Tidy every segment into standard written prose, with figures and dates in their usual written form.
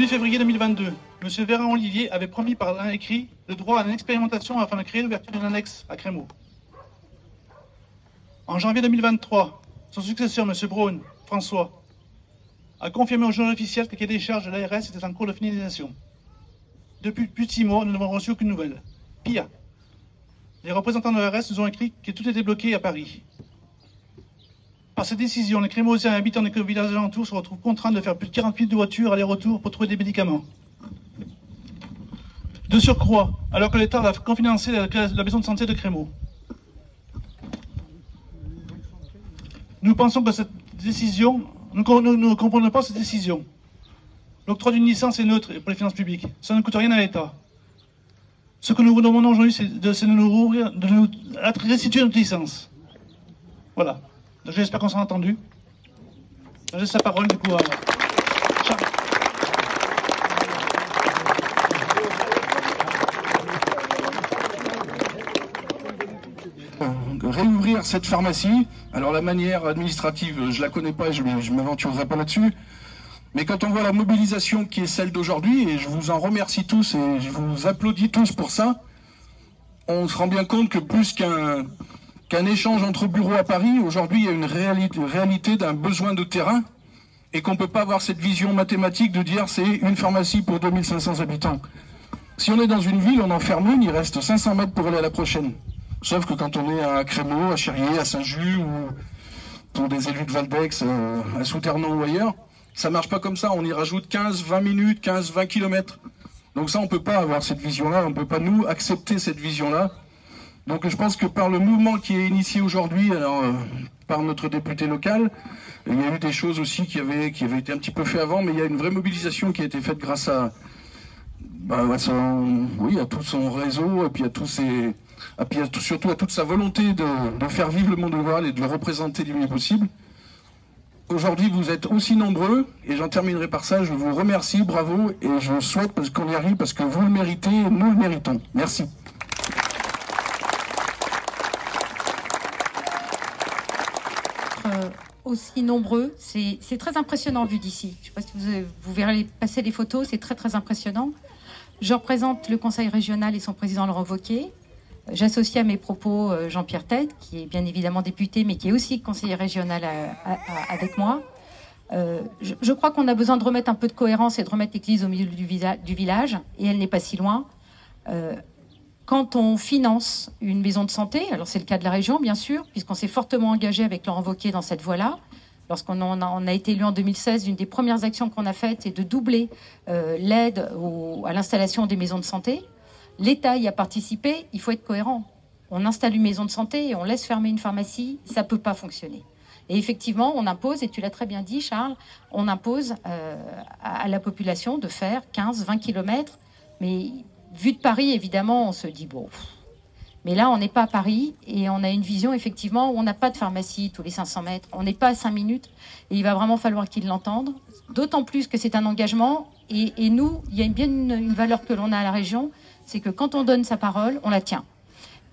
8 février 2022, M. Véran-Olivier avait promis par un écrit le droit à une expérimentation afin de créer l'ouverture d'une annexe à Crémaud. En janvier 2023, son successeur, M. Braun, François, a confirmé au journal officiel que le cahier des charges de l'ARS était en cours de finalisation. Depuis plus de 6 mois, nous n'avons reçu aucune nouvelle. Pire, les représentants de l'ARS nous ont écrit que tout était bloqué à Paris. Par cette décision, les Crémosiens habitant des villages alentours se retrouvent contraints de faire plus de 40 minutes de voiture aller-retour pour trouver des médicaments. De surcroît, alors que l'État a cofinancé la maison de santé de Crémaud. Nous pensons que cette décision, nous ne comprenons pas cette décision. L'octroi d'une licence est neutre pour les finances publiques. Ça ne coûte rien à l'État. Ce que nous vous demandons aujourd'hui, c'est de nous restituer notre licence. Voilà. J'espère qu'on s'en a entendu. Je laisse la parole du coup à Charles. Réouvrir cette pharmacie, alors la manière administrative, je la connais pas et je ne m'aventurerai pas là-dessus. Mais quand on voit la mobilisation qui est celle d'aujourd'hui, et je vous en remercie tous et je vous applaudis tous pour ça, on se rend bien compte que plus qu'un échange entre bureaux à Paris, aujourd'hui il y a une réalité d'un besoin de terrain et qu'on ne peut pas avoir cette vision mathématique de dire c'est une pharmacie pour 2500 habitants. Si on est dans une ville, on en ferme une, il reste 500 mètres pour aller à la prochaine. Sauf que quand on est à Crémaud, à Chérier, à Saint-Just ou pour des élus de Valdex, à Souternon ou ailleurs, ça marche pas comme ça, on y rajoute 15-20 minutes, 15-20 kilomètres. Donc ça, on ne peut pas avoir cette vision-là, on ne peut pas, nous, accepter cette vision-là. Donc je pense que par le mouvement qui est initié aujourd'hui, alors par notre député local, il y a eu des choses aussi qui avaient été un petit peu fait avant, mais il y a une vraie mobilisation qui a été faite grâce à, à tout son réseau, et puis surtout à toute sa volonté de faire vivre le monde rural et de le représenter du mieux possible. Aujourd'hui, vous êtes aussi nombreux, et j'en terminerai par ça, je vous remercie, bravo, et je souhaite qu'on y arrive parce que vous le méritez, nous le méritons. Merci. Aussi nombreux, c'est très impressionnant vu d'ici. Je ne sais pas si vous verrez passer les photos, c'est très très impressionnant. Je représente le conseil régional et son président Laurent Wauquiez. J'associe à mes propos Jean-Pierre Tête, qui est bien évidemment député, mais qui est aussi conseiller régional avec moi. Je crois qu'on a besoin de remettre un peu de cohérence et de remettre l'église au milieu du village, et elle n'est pas si loin. Quand on finance une maison de santé, alors c'est le cas de la région bien sûr, puisqu'on s'est fortement engagé avec Laurent Wauquiez dans cette voie-là. Lorsqu'on a été élu en 2016, une des premières actions qu'on a faites, c'est de doubler l'aide à l'installation des maisons de santé. L'État y a participé, il faut être cohérent. On installe une maison de santé et on laisse fermer une pharmacie, ça ne peut pas fonctionner. Et effectivement, on impose, et tu l'as très bien dit Charles, on impose à la population de faire 15-20 km, mais vu de Paris, évidemment, on se dit bon. Mais là, on n'est pas à Paris et on a une vision, effectivement, où on n'a pas de pharmacie tous les 500 mètres. On n'est pas à 5 minutes et il va vraiment falloir qu'ils l'entendent. D'autant plus que c'est un engagement et nous, il y a bien une valeur que l'on a à la région, c'est que quand on donne sa parole, on la tient.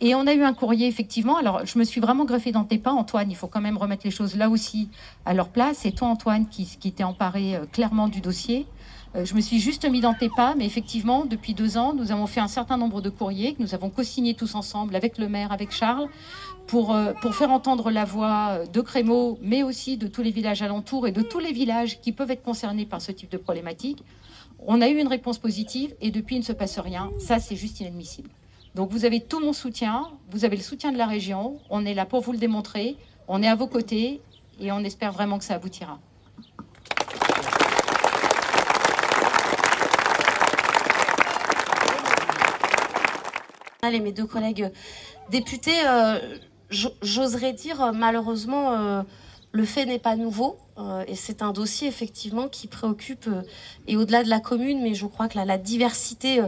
Et on a eu un courrier, effectivement. Alors, je me suis vraiment greffée dans tes pas, Antoine. Il faut quand même remettre les choses là aussi à leur place. C'est toi, Antoine, qui t'es emparé clairement du dossier. Je me suis juste mis dans tes pas, mais effectivement, depuis 2 ans, nous avons fait un certain nombre de courriers que nous avons co-signés tous ensemble avec le maire, avec Charles, pour faire entendre la voix de Crémaud, mais aussi de tous les villages alentours et de tous les villages qui peuvent être concernés par ce type de problématique. On a eu une réponse positive et depuis, il ne se passe rien. Ça, c'est juste inadmissible. Donc, vous avez tout mon soutien, vous avez le soutien de la région, on est là pour vous le démontrer, on est à vos côtés et on espère vraiment que ça aboutira. Et mes 2 collègues députés, j'oserais dire malheureusement le fait n'est pas nouveau et c'est un dossier effectivement qui préoccupe et au-delà de la commune, mais je crois que la diversité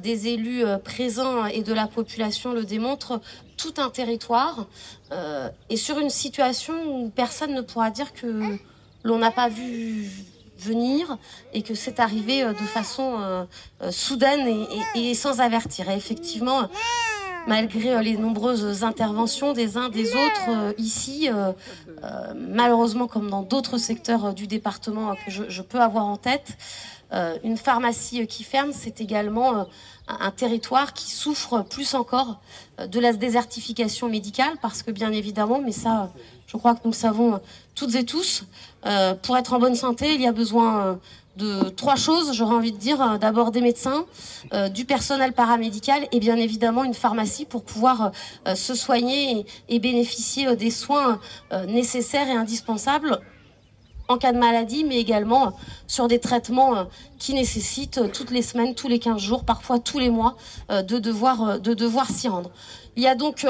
des élus présents et de la population le démontre, tout un territoire et sur une situation où personne ne pourra dire que l'on n'a pas vu venir et que c'est arrivé de façon soudaine et sans avertir. Et effectivement, malgré les nombreuses interventions des uns des autres ici, malheureusement comme dans d'autres secteurs du département que je peux avoir en tête, une pharmacie qui ferme, c'est également un territoire qui souffre plus encore de la désertification médicale, parce que bien évidemment, mais ça, je crois que nous le savons toutes et tous, pour être en bonne santé, il y a besoin de 3 choses, j'aurais envie de dire. D'abord des médecins, du personnel paramédical et bien évidemment une pharmacie pour pouvoir se soigner et bénéficier des soins nécessaires et indispensables en cas de maladie, mais également sur des traitements qui nécessitent toutes les semaines, tous les 15 jours, parfois tous les mois, de devoir s'y rendre. Il y a donc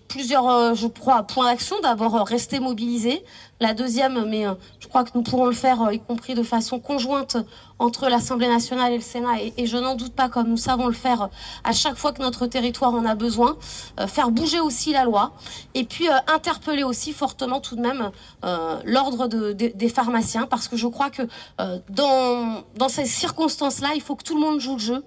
plusieurs, je crois, points d'action. D'abord, rester mobilisés. La deuxième, mais je crois que nous pourrons le faire, y compris de façon conjointe entre l'Assemblée nationale et le Sénat, et je n'en doute pas, comme nous savons le faire à chaque fois que notre territoire en a besoin, faire bouger aussi la loi, et puis interpeller aussi fortement tout de même l'ordre des pharmaciens, parce que je crois que dans ces circonstances-là, il faut que tout le monde joue le jeu,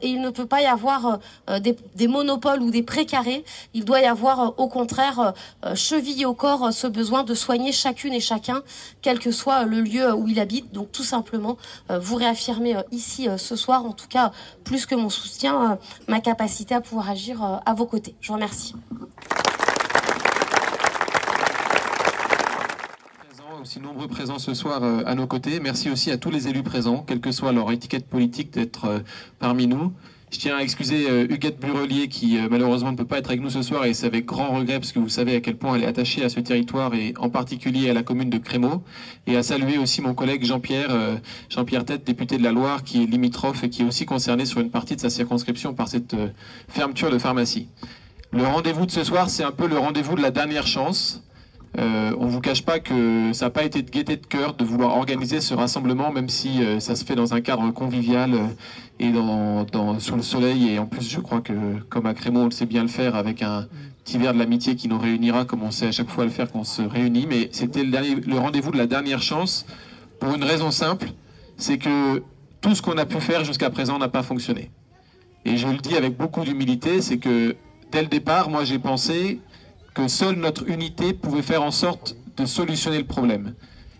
et il ne peut pas y avoir des monopoles ou des précarés. Il doit y avoir au contraire chevillé au corps ce besoin de soigner chacune et chacun, quel que soit le lieu où il habite. Donc tout simplement, vous réaffirmer ici ce soir, en tout cas plus que mon soutien, ma capacité à pouvoir agir à vos côtés. Je vous remercie. Aussi nombreux présents ce soir à nos côtés. Merci aussi à tous les élus présents, quelle que soit leur étiquette politique, d'être parmi nous. Je tiens à excuser Huguette Burelier qui malheureusement ne peut pas être avec nous ce soir, et c'est avec grand regret parce que vous savez à quel point elle est attachée à ce territoire et en particulier à la commune de Crémaux. Et à saluer aussi mon collègue Jean-Pierre Tête, député de la Loire, qui est limitrophe et qui est aussi concerné sur une partie de sa circonscription par cette fermeture de pharmacie. Le rendez-vous de ce soir, c'est un peu le rendez-vous de la dernière chance. On ne vous cache pas que ça n'a pas été de gaieté de cœur de vouloir organiser ce rassemblement, même si ça se fait dans un cadre convivial et sous le soleil. Et en plus, je crois que, comme à Crémaux, on le sait bien le faire avec un petit verre de l'amitié qui nous réunira, comme on sait à chaque fois le faire quand on se réunit. Mais c'était le rendez-vous de la dernière chance, pour une raison simple, c'est que tout ce qu'on a pu faire jusqu'à présent n'a pas fonctionné. Et je le dis avec beaucoup d'humilité, c'est que dès le départ, moi j'ai pensé que seule notre unité pouvait faire en sorte de solutionner le problème.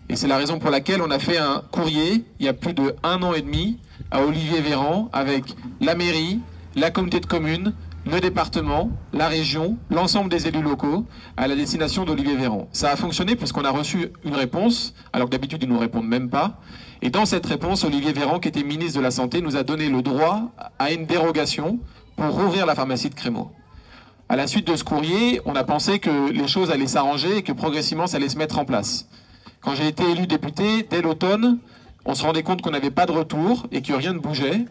Et c'est la raison pour laquelle on a fait un courrier, il y a plus de 1 an et demi, à Olivier Véran, avec la mairie, la communauté de communes, le département, la région, l'ensemble des élus locaux, à la destination d'Olivier Véran. Ça a fonctionné puisqu'on a reçu une réponse, alors que d'habitude ils ne nous répondent même pas. Et dans cette réponse, Olivier Véran, qui était ministre de la Santé, nous a donné le droit à une dérogation pour rouvrir la pharmacie de Crémaux. À la suite de ce courrier, on a pensé que les choses allaient s'arranger et que progressivement ça allait se mettre en place. Quand j'ai été élu député, dès l'automne, on se rendait compte qu'on n'avait pas de retour et que rien ne bougeait.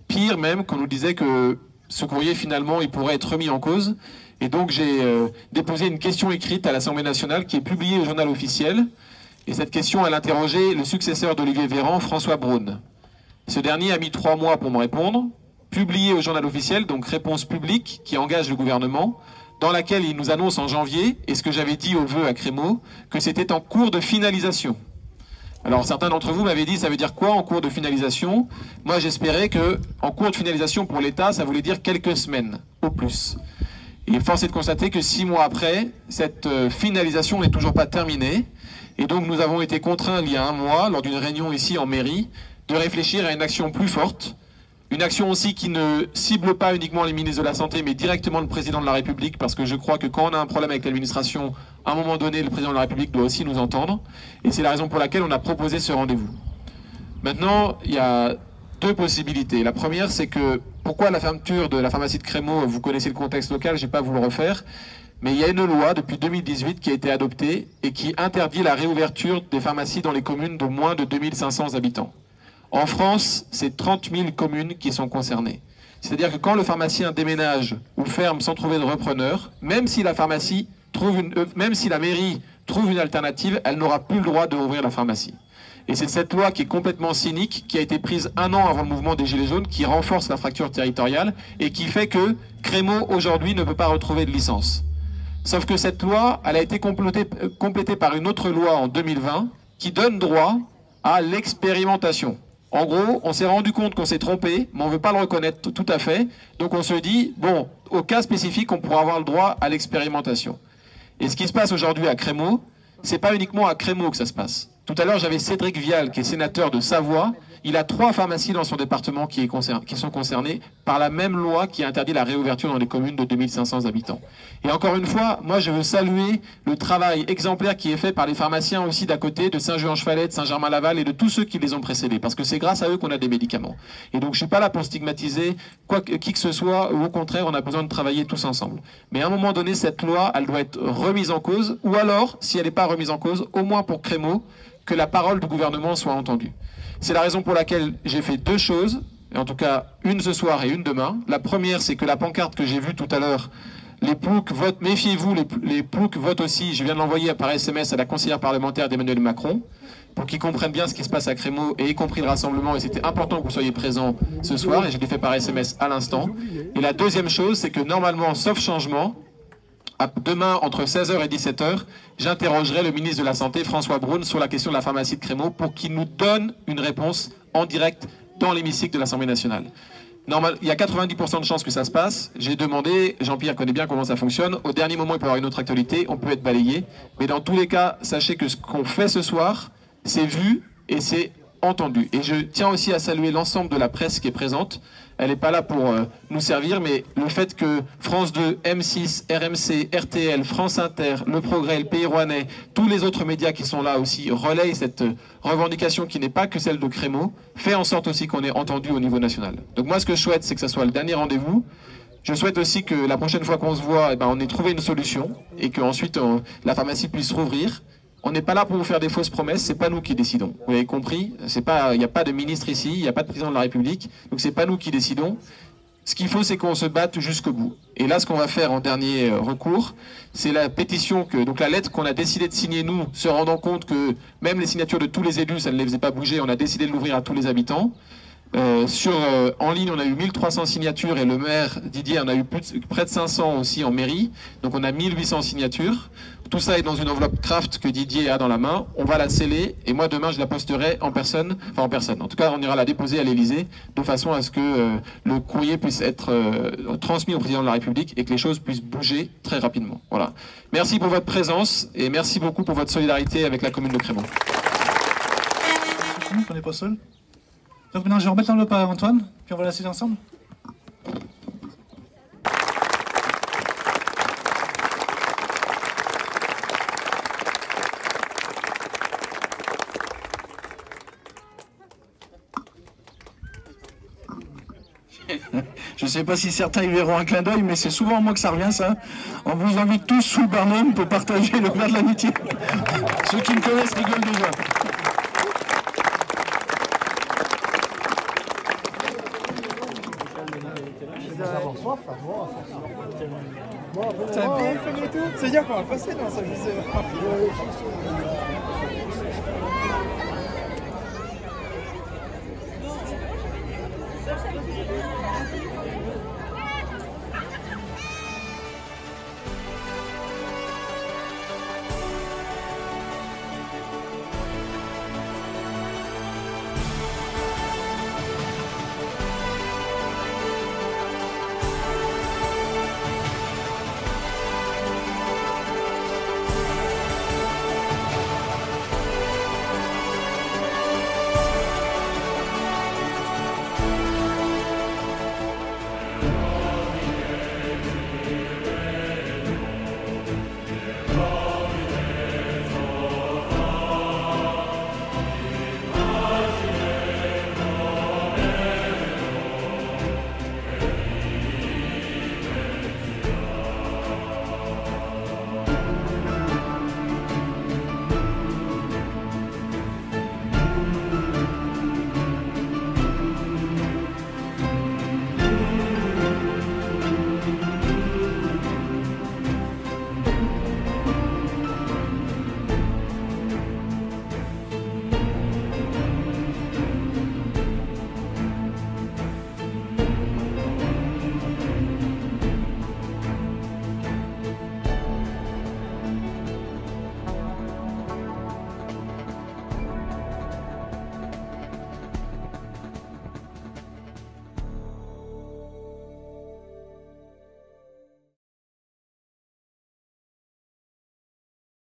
Pire même, qu'on nous disait que ce courrier finalement il pourrait être remis en cause. Et donc j'ai déposé une question écrite à l'Assemblée nationale qui est publiée au journal officiel. Et cette question, elle interrogeait le successeur d'Olivier Véran, François Braun. Ce dernier a mis 3 mois pour me répondre. Publié au journal officiel, donc réponse publique qui engage le gouvernement, dans laquelle il nous annonce en janvier, et ce que j'avais dit au vœu à Crémaux, que c'était en cours de finalisation. Alors certains d'entre vous m'avaient dit, ça veut dire quoi en cours de finalisation? Moi j'espérais que en cours de finalisation pour l'État, ça voulait dire quelques semaines, au plus. Et force est de constater que 6 mois après, cette finalisation n'est toujours pas terminée, et donc nous avons été contraints il y a 1 mois, lors d'une réunion ici en mairie, de réfléchir à une action plus forte. Une action aussi qui ne cible pas uniquement les ministres de la Santé, mais directement le président de la République, parce que je crois que quand on a un problème avec l'administration, à un moment donné, le président de la République doit aussi nous entendre. Et c'est la raison pour laquelle on a proposé ce rendez-vous. Maintenant, il y a 2 possibilités. La première, c'est que, pourquoi la fermeture de la pharmacie de Crémaux? Vous connaissez le contexte local, je ne vais pas vous le refaire. Mais il y a une loi depuis 2018 qui a été adoptée et qui interdit la réouverture des pharmacies dans les communes de moins de 2500 habitants. En France, c'est 30 000 communes qui sont concernées. C'est-à-dire que quand le pharmacien déménage ou ferme sans trouver de repreneur, même si la mairie trouve une alternative, elle n'aura plus le droit de rouvrir la pharmacie. Et c'est cette loi qui est complètement cynique, qui a été prise 1 an avant le mouvement des Gilets jaunes, qui renforce la fracture territoriale et qui fait que Crémaux, aujourd'hui, ne peut pas retrouver de licence. Sauf que cette loi, elle a été complétée par une autre loi en 2020 qui donne droit à l'expérimentation. En gros, on s'est rendu compte qu'on s'est trompé, mais on ne veut pas le reconnaître tout à fait. Donc on se dit, bon, au cas spécifique, on pourra avoir le droit à l'expérimentation. Et ce qui se passe aujourd'hui à Crémaux, c'est pas uniquement à Crémaux que ça se passe. Tout à l'heure, j'avais Cédric Vial, qui est sénateur de Savoie, Il a 3 pharmacies dans son département qui sont concernées par la même loi qui interdit la réouverture dans les communes de 2500 habitants. Et encore une fois, moi je veux saluer le travail exemplaire qui est fait par les pharmaciens aussi d'à côté, de Saint-Jean-Chevalet, de Saint-Germain-Laval et de tous ceux qui les ont précédés, parce que c'est grâce à eux qu'on a des médicaments. Et donc je ne suis pas là pour stigmatiser qui que ce soit, ou au contraire, on a besoin de travailler tous ensemble. Mais à un moment donné, cette loi, elle doit être remise en cause, ou alors, si elle n'est pas remise en cause, au moins pour Crémeau, que la parole du gouvernement soit entendue. C'est la raison pour laquelle j'ai fait 2 choses, et en tout cas une ce soir et une demain. La première, c'est que la pancarte que j'ai vue tout à l'heure, les ploucs votent, méfiez-vous, les ploucs votent aussi, je viens de l'envoyer par SMS à la conseillère parlementaire d'Emmanuel Macron, pour qu'ils comprennent bien ce qui se passe à Crémeau, et y compris le rassemblement, et c'était important que vous soyez présents ce soir, et je l'ai fait par SMS à l'instant. Et la deuxième chose, c'est que normalement, sauf changement, demain, entre 16h et 17h, j'interrogerai le ministre de la Santé, François Braun, sur la question de la pharmacie de Crémeau pour qu'il nous donne une réponse en direct dans l'hémicycle de l'Assemblée nationale. Il y a 90% de chances que ça se passe. J'ai demandé, Jean-Pierre connaît bien comment ça fonctionne. Au dernier moment, il peut y avoir une autre actualité, on peut être balayé. Mais dans tous les cas, sachez que ce qu'on fait ce soir, c'est vu et c'est entendu. Et je tiens aussi à saluer l'ensemble de la presse qui est présente. Elle n'est pas là pour nous servir, mais le fait que France 2, M6, RMC, RTL, France Inter, Le Progrès, Le Pays Rouennais, tous les autres médias qui sont là aussi relayent cette revendication qui n'est pas que celle de Crémeau, fait en sorte aussi qu'on est entendu au niveau national. Donc moi, ce que je souhaite, c'est que ça soit le dernier rendez-vous. Je souhaite aussi que la prochaine fois qu'on se voit, eh ben, on ait trouvé une solution et qu'ensuite la pharmacie puisse rouvrir. On n'est pas là pour vous faire des fausses promesses, c'est pas nous qui décidons. Vous avez compris, il n'y a pas de ministre ici, il n'y a pas de président de la République, donc c'est pas nous qui décidons. Ce qu'il faut, c'est qu'on se batte jusqu'au bout. Et là, ce qu'on va faire en dernier recours, c'est la pétition, donc la lettre qu'on a décidé de signer nous, se rendant compte que même les signatures de tous les élus, ça ne les faisait pas bouger, on a décidé de l'ouvrir à tous les habitants. En ligne, on a eu 1300 signatures et le maire Didier en a eu près de 500 aussi en mairie. Donc on a 1800 signatures. Tout ça est dans une enveloppe craft que Didier a dans la main. On va la sceller et moi demain je la posterai en personne. En tout cas, on ira la déposer à l'Élysée de façon à ce que le courrier puisse être transmis au président de la République et que les choses puissent bouger très rapidement. Voilà. Merci pour votre présence et merci beaucoup pour votre solidarité avec la commune de Crémeau. On n'est pas seul. Donc maintenant je vais remettre l'enveloppe à Antoine, puis on va la sceller ensemble. Je ne sais pas si certains y verront un clin d'œil, mais c'est souvent à moi que ça revient, ça. On vous invite tous sous le Barnum pour partager le verre de l'amitié. Ceux qui me connaissent rigolent déjà. T'as BFM et tout? C'est-à-dire qu'on va passer dans ça, je sais pas.